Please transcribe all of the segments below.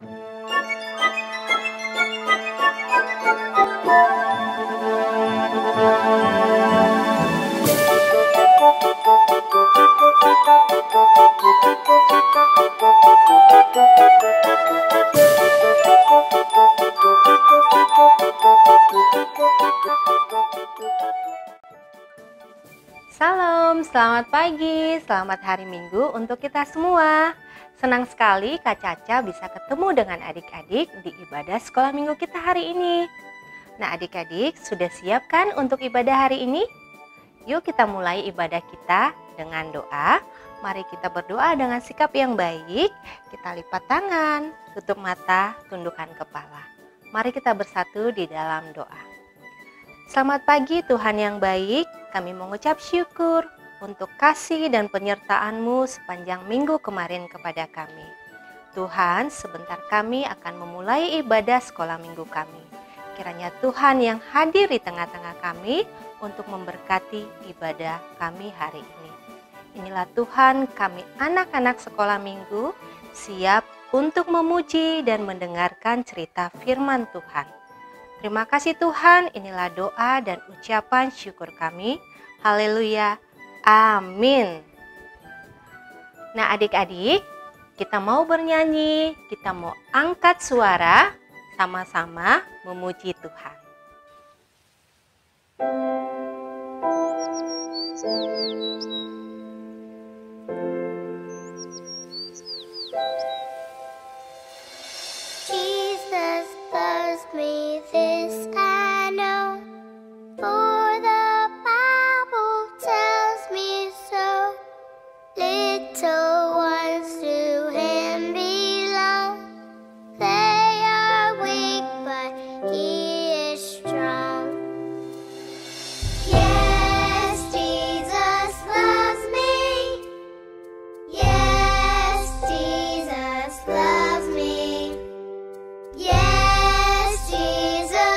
Salam, selamat pagi, selamat hari Minggu untuk kita semua. Senang sekali Kak Caca bisa ketemu dengan adik-adik di ibadah sekolah minggu kita hari ini. Nah adik-adik, sudah siap kan untuk ibadah hari ini? Yuk kita mulai ibadah kita dengan doa. Mari kita berdoa dengan sikap yang baik. Kita lipat tangan, tutup mata, tundukkan kepala. Mari kita bersatu di dalam doa. Selamat pagi Tuhan yang baik, kami mengucap syukur untuk kasih dan penyertaan-Mu sepanjang minggu kemarin kepada kami. Tuhan, sebentar kami akan memulai ibadah sekolah minggu kami. Kiranya Tuhan yang hadir di tengah-tengah kami untuk memberkati ibadah kami hari ini. Inilah Tuhan, kami anak-anak sekolah minggu siap untuk memuji dan mendengarkan cerita firman Tuhan. Terima kasih Tuhan, inilah doa dan ucapan syukur kami. Haleluya, amin. Nah adik-adik, kita mau bernyanyi, kita mau angkat suara, sama-sama memuji Tuhan. Jesus loves me, this I know, for the Bible tells me so. Little ones to Him belong. They are weak, but He is strong. Yes, Jesus loves me. Yes, Jesus loves me. Yes, Jesus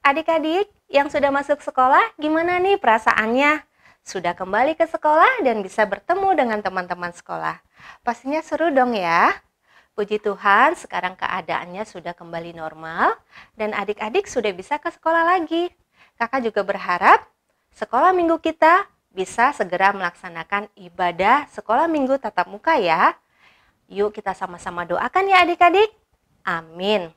Adik-adik yang sudah masuk sekolah, gimana nih perasaannya? Sudah kembali ke sekolah dan bisa bertemu dengan teman-teman sekolah. Pastinya seru dong ya. Puji Tuhan, sekarang keadaannya sudah kembali normal dan adik-adik sudah bisa ke sekolah lagi. Kakak juga berharap sekolah minggu kita bisa segera melaksanakan ibadah sekolah minggu tatap muka ya. Yuk kita sama-sama doakan ya adik-adik. Amin.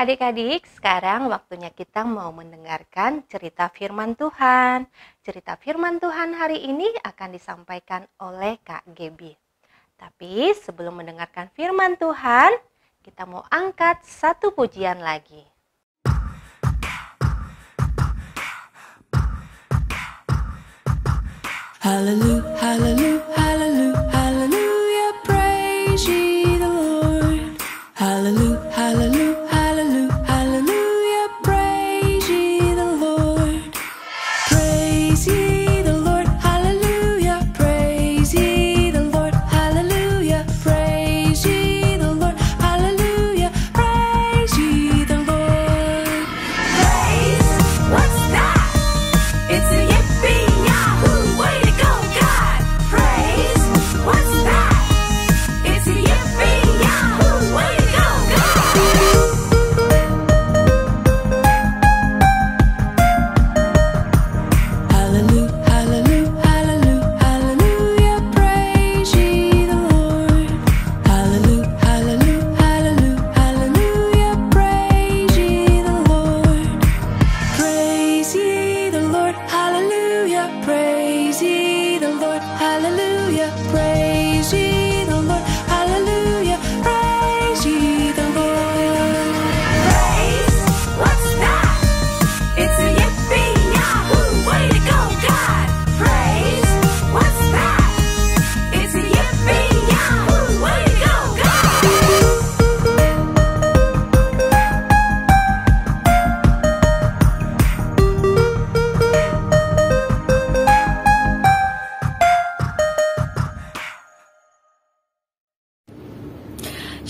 Adik-adik, sekarang waktunya kita mau mendengarkan cerita firman Tuhan. Cerita firman Tuhan hari ini akan disampaikan oleh Kak Gebi. Tapi sebelum mendengarkan firman Tuhan, kita mau angkat satu pujian lagi. Hallelujah, hallelujah, hallelujah, hallelujah, praise ye the Lord. Hallelujah, hallelujah.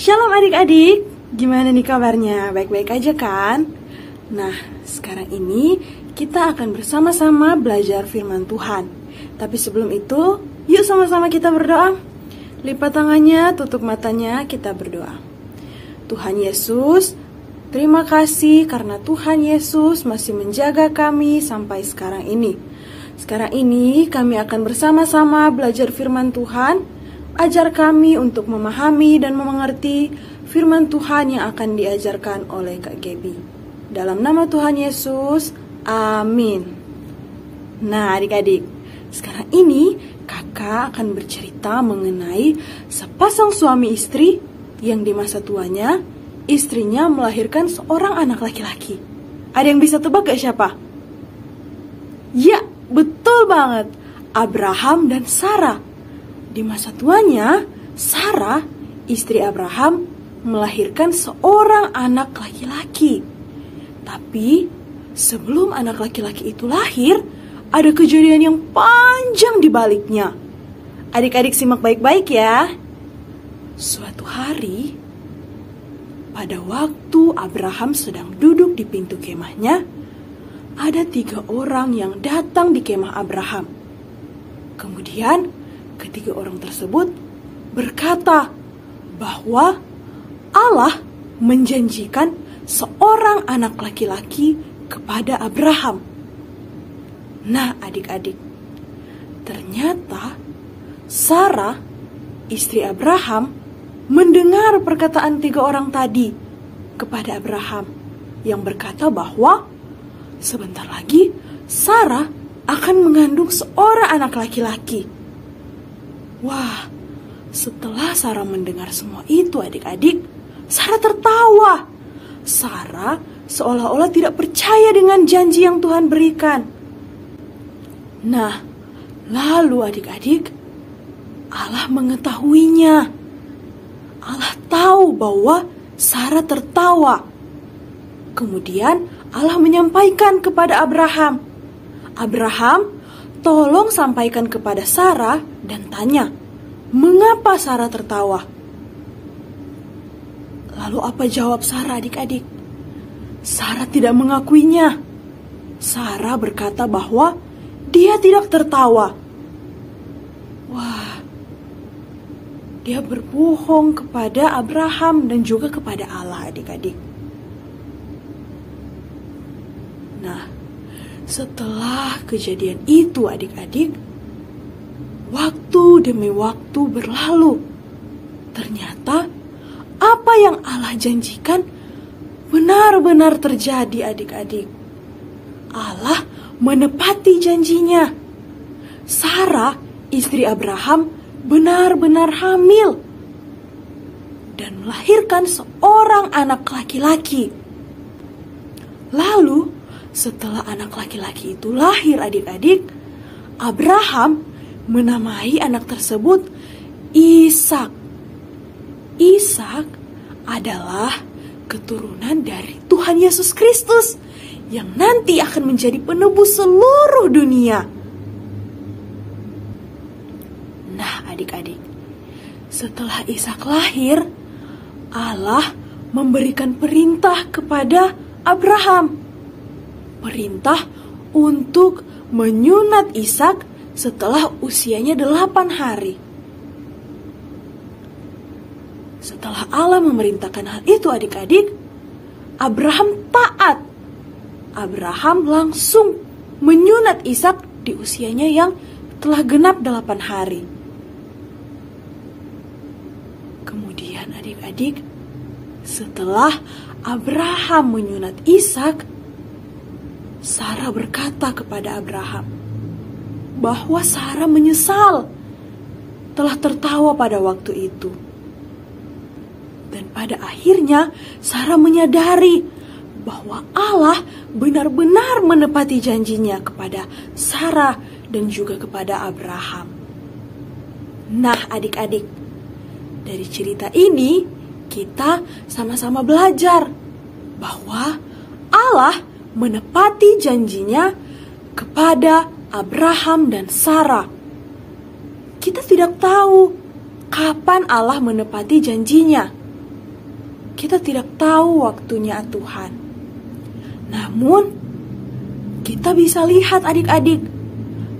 Shalom adik-adik, gimana nih kabarnya? Baik-baik aja kan? Nah, sekarang ini kita akan bersama-sama belajar firman Tuhan. Tapi sebelum itu, yuk sama-sama kita berdoa. Lipat tangannya, tutup matanya, kita berdoa. Tuhan Yesus, terima kasih karena Tuhan Yesus masih menjaga kami sampai sekarang ini. Sekarang ini kami akan bersama-sama belajar firman Tuhan. Ajar kami untuk memahami dan mengerti firman Tuhan yang akan diajarkan oleh Kak Gebi. Dalam nama Tuhan Yesus, amin. Nah adik-adik, sekarang ini kakak akan bercerita mengenai sepasang suami istri yang di masa tuanya istrinya melahirkan seorang anak laki-laki. Ada yang bisa tebak gak siapa? Ya, betul banget, Abraham dan Sarah. Di masa tuanya, Sarah, istri Abraham, melahirkan seorang anak laki-laki. Tapi sebelum anak laki-laki itu lahir, ada kejadian yang panjang di baliknya. Adik-adik simak baik-baik ya. Suatu hari, pada waktu Abraham sedang duduk di pintu kemahnya, ada 3 orang yang datang di kemah Abraham. Kemudian, ketiga orang tersebut berkata bahwa Allah menjanjikan seorang anak laki-laki kepada Abraham. Nah adik-adik, ternyata Sarah, istri Abraham, mendengar perkataan 3 orang tadi kepada Abraham yang berkata bahwa sebentar lagi Sarah akan mengandung seorang anak laki-laki. Wah, setelah Sarah mendengar semua itu adik-adik, Sarah tertawa. Sarah seolah-olah tidak percaya dengan janji yang Tuhan berikan. Nah, lalu adik-adik, Allah mengetahuinya. Allah tahu bahwa Sarah tertawa. Kemudian Allah menyampaikan kepada Abraham, Abraham, tolong sampaikan kepada Sarah dan tanya, mengapa Sarah tertawa? Lalu apa jawab Sarah adik-adik? Sarah tidak mengakuinya. Sarah berkata bahwa dia tidak tertawa. Wah, dia berbohong kepada Abraham dan juga kepada Allah adik-adik. Nah, setelah kejadian itu adik-adik, waktu demi waktu berlalu. Ternyata apa yang Allah janjikan benar-benar terjadi adik-adik. Allah menepati janjinya. Sarah, istri Abraham, benar-benar hamil dan melahirkan seorang anak laki-laki. Lalu, setelah anak laki-laki itu lahir adik-adik, Abraham menamai anak tersebut Ishak. Ishak adalah keturunan dari Tuhan Yesus Kristus yang nanti akan menjadi penebus seluruh dunia. Nah adik-adik, setelah Ishak lahir, Allah memberikan perintah kepada Abraham. Perintah untuk menyunat Ishak setelah usianya 8 hari. Setelah Allah memerintahkan hal itu adik-adik, Abraham taat. Abraham langsung menyunat Ishak di usianya yang telah genap 8 hari. Kemudian adik-adik, setelah Abraham menyunat Ishak, Sarah berkata kepada Abraham bahwa Sarah menyesal telah tertawa pada waktu itu. Dan pada akhirnya Sarah menyadari bahwa Allah benar-benar menepati janjinya kepada Sarah dan juga kepada Abraham. Nah adik-adik, dari cerita ini kita sama-sama belajar bahwa Allah menepati janjinya kepada Abraham dan Sarah. Kita tidak tahu kapan Allah menepati janjinya. Kita tidak tahu waktunya Tuhan. Namun, kita bisa lihat adik-adik,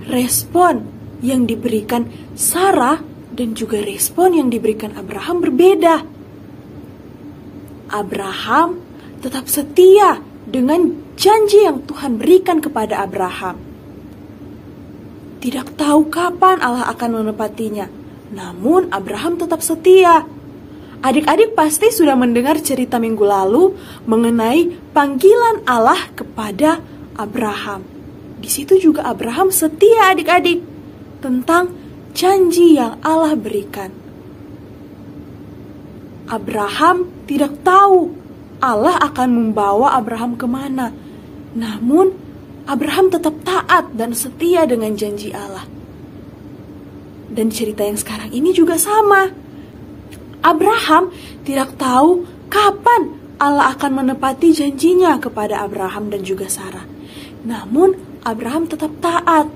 respon yang diberikan Sarah dan juga respon yang diberikan Abraham berbeda. Abraham tetap setia dengan janji yang Tuhan berikan kepada Abraham. Tidak tahu kapan Allah akan menepatinya, namun Abraham tetap setia. Adik-adik pasti sudah mendengar cerita minggu lalu mengenai panggilan Allah kepada Abraham. Di situ juga Abraham setia adik-adik tentang janji yang Allah berikan. Abraham tidak tahu Allah akan membawa Abraham kemana. Namun Abraham tetap taat dan setia dengan janji Allah. Dan cerita yang sekarang ini juga sama. Abraham tidak tahu kapan Allah akan menepati janjinya kepada Abraham dan juga Sarah. Namun Abraham tetap taat.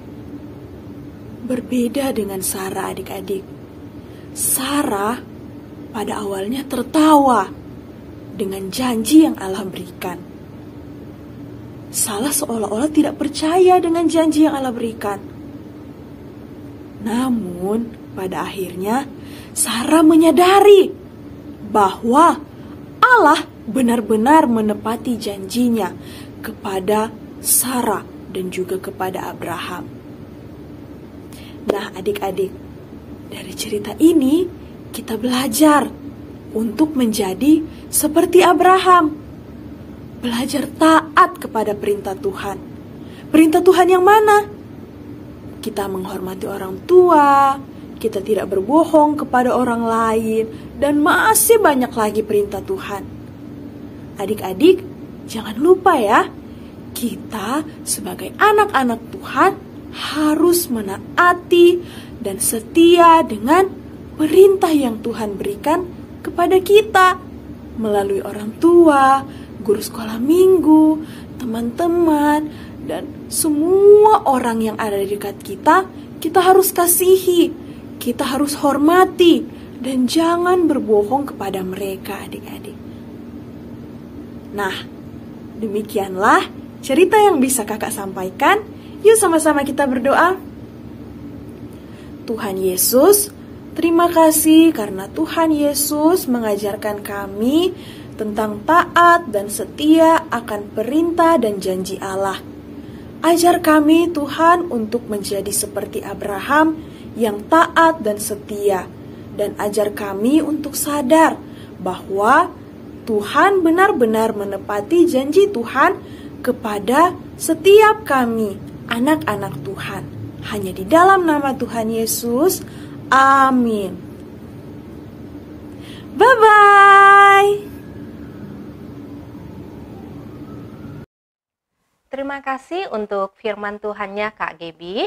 Berbeda dengan Sarah adik-adik. Sarah pada awalnya tertawa dengan janji yang Allah berikan. Sarah seolah-olah tidak percaya dengan janji yang Allah berikan. Namun pada akhirnya Sarah menyadari bahwa Allah benar-benar menepati janjinya kepada Sarah dan juga kepada Abraham. Nah, adik-adik, dari cerita ini kita belajar untuk menjadi seperti Abraham. Belajar taat kepada perintah Tuhan. Perintah Tuhan yang mana? Kita menghormati orang tua, kita tidak berbohong kepada orang lain, dan masih banyak lagi perintah Tuhan. Adik-adik, jangan lupa ya, kita sebagai anak-anak Tuhan harus menaati dan setia dengan perintah yang Tuhan berikan kepada kita melalui orang tua, guru sekolah minggu, teman-teman, dan semua orang yang ada di dekat kita. Kita harus kasihi, kita harus hormati, dan jangan berbohong kepada mereka, adik-adik. Nah, demikianlah cerita yang bisa kakak sampaikan. Yuk sama-sama kita berdoa. Tuhan Yesus, terima kasih karena Tuhan Yesus mengajarkan kami tentang taat dan setia akan perintah dan janji Allah. Ajar kami Tuhan untuk menjadi seperti Abraham yang taat dan setia, dan ajar kami untuk sadar bahwa Tuhan benar-benar menepati janji Tuhan kepada setiap kami, anak-anak Tuhan. Hanya di dalam nama Tuhan Yesus, amin. Bye-bye. Terima kasih untuk firman Tuhannya Kak Gebi.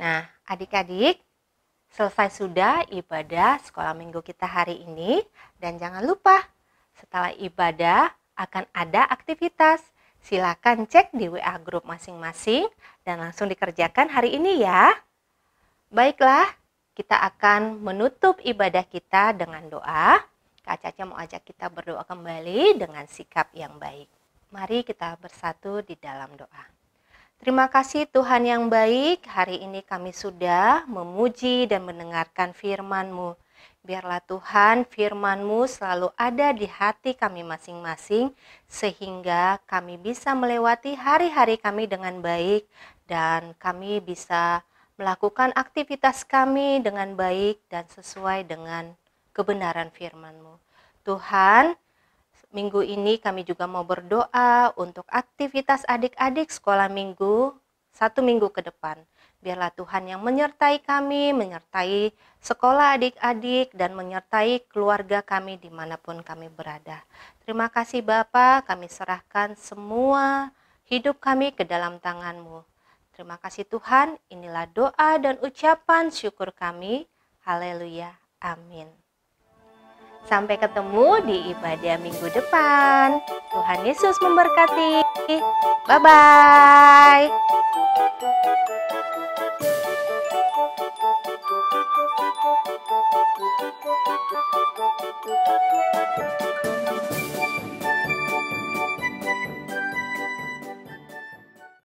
Nah, adik-adik, selesai sudah ibadah sekolah minggu kita hari ini. Dan jangan lupa, setelah ibadah akan ada aktivitas. Silakan cek di WA grup masing-masing dan langsung dikerjakan hari ini ya. Baiklah, kita akan menutup ibadah kita dengan doa. Kak Caca mau ajak kita berdoa kembali dengan sikap yang baik. Mari kita bersatu di dalam doa. Terima kasih Tuhan yang baik, hari ini kami sudah memuji dan mendengarkan firman-Mu. Biarlah Tuhan firman-Mu selalu ada di hati kami masing-masing, sehingga kami bisa melewati hari-hari kami dengan baik, dan kami bisa melakukan aktivitas kami dengan baik dan sesuai dengan kebenaran firman-Mu. Tuhan, minggu ini kami juga mau berdoa untuk aktivitas adik-adik sekolah minggu 1 minggu ke depan. Biarlah Tuhan yang menyertai kami, menyertai sekolah adik-adik, dan menyertai keluarga kami dimanapun kami berada. Terima kasih Bapa, kami serahkan semua hidup kami ke dalam tangan-Mu. Terima kasih Tuhan, inilah doa dan ucapan syukur kami. Haleluya, amin. Sampai ketemu di ibadah minggu depan. Tuhan Yesus memberkati. Bye-bye.